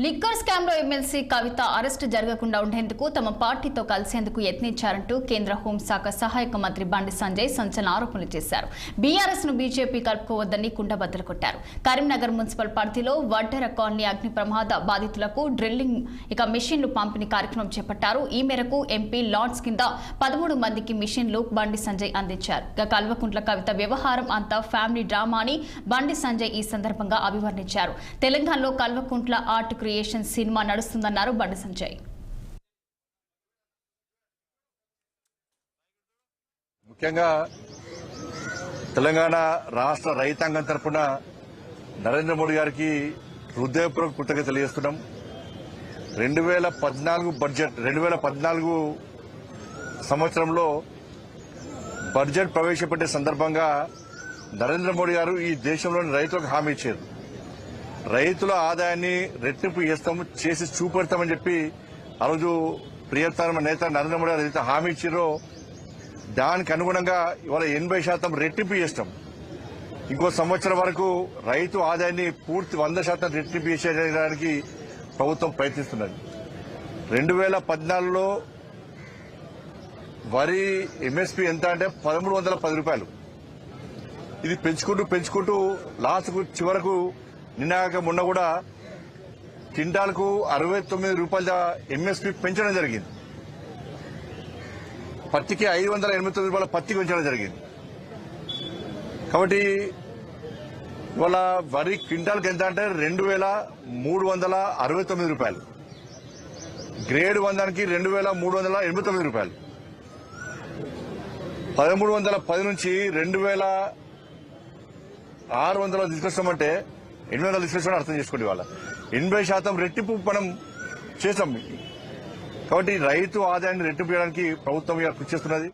Liquor scam లో MLC కవిత arrest జరగకుండా ఉండేందుకు తమ పార్టీతో కలిసేందుకు యత్నించారంటూ కేంద్ర హోంశాఖ సహాయక మంత్రి బండి సంజయ్ సంచలన ఆరోపణలు చేశారు. బీఆర్ఎస్ ను బీజేపీ కలుపుకోవద్దని కుండబద్దలు కొట్టారు. కరీంనగర్ మున్సిపల్ పరిధిలో వడ్డెర కాలనీ అగ్ని ప్రమాద బాధితులకు డ్రిల్లింగ్ మిషన్లు పంపిణీ కార్యక్రమం చేపట్టారు. ఈ మేరకు ఎంపీ లాడ్స్ కింద 13 మందికి మిషన్లు బండి సంజయ్ అందించారు. కల్వకుంట్ల కవిత వ్యవహారం అంతా ఫ్యామిలీ డ్రామా అని బండి సంజయ్ ఈ సందర్భంగా అభివర్ణించారు. తెలంగాణలో Kalvakuntla art creation cinema నడుస్తుందన్నారు Bandi Sanjay. ముఖ్యంగా తెలంగాణ రాష్ట్ర రైతాంగం తరఫున నరేంద్ర మోడీ గారికి హృదయపూర్వక కృతజ్ఞతలు తెలియజేస్తున్నాం. 2014 సంవత్సరంలో బడ్జెట్ ప్రవేశపెట్టే సందర్భంగా నరేంద్ర మోడీ గారు ఈ దేశంలోని రైతులకు హామీ ఇచ్చారు. రైతుల ఆదాయాన్ని రెట్టింపు చేసి చూపెడతామని చెప్పి ఆ రోజు ప్రియతమ నేత నరేంద్ర మోడీ గారు ఏదైతే హామీ ఇచ్చారో దానికి అనుగుణంగా ఇవాళ 80% రెట్టింపు చేస్తాం. ఇంకో సంవత్సరం వరకు రైతు ఆదాయాన్ని పూర్తి 100% రెట్టింపు చేసేయడానికి ప్రభుత్వం ప్రయత్నిస్తున్నది. 2014లో వరి ఎంఎస్పీ ఎంత అంటే 1310 రూపాయలు. ఇది పెంచుకుంటూ లాస్ట్కు చివరకు నిన్నాక మొన్న కూడా క్వింటాల్కు 69 రూపాయల ఎంఎస్పీ పెంచడం జరిగింది. పత్తికి 589 రూపాయల పత్తి పెంచడం జరిగింది. కాబట్టి ఇవాళ వరి క్వింటాల్కి ఎంత అంటే 2369 రూపాయలు, గ్రేడ్ 100కి 2389 రూపాయలు. 1310 నుంచి 2600 తీసుకొస్తామంటే 800 తీసుకొచ్చామని అర్థం చేసుకోండి. వాళ్ళ 80% రెట్టింపు మనం చేసాం. కాబట్టి రైతు ఆదాయాన్ని రెట్టింపు చేయడానికి ప్రభుత్వం కృషి చేస్తున్నది.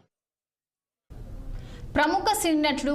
ప్రముఖ సినీ నటుడు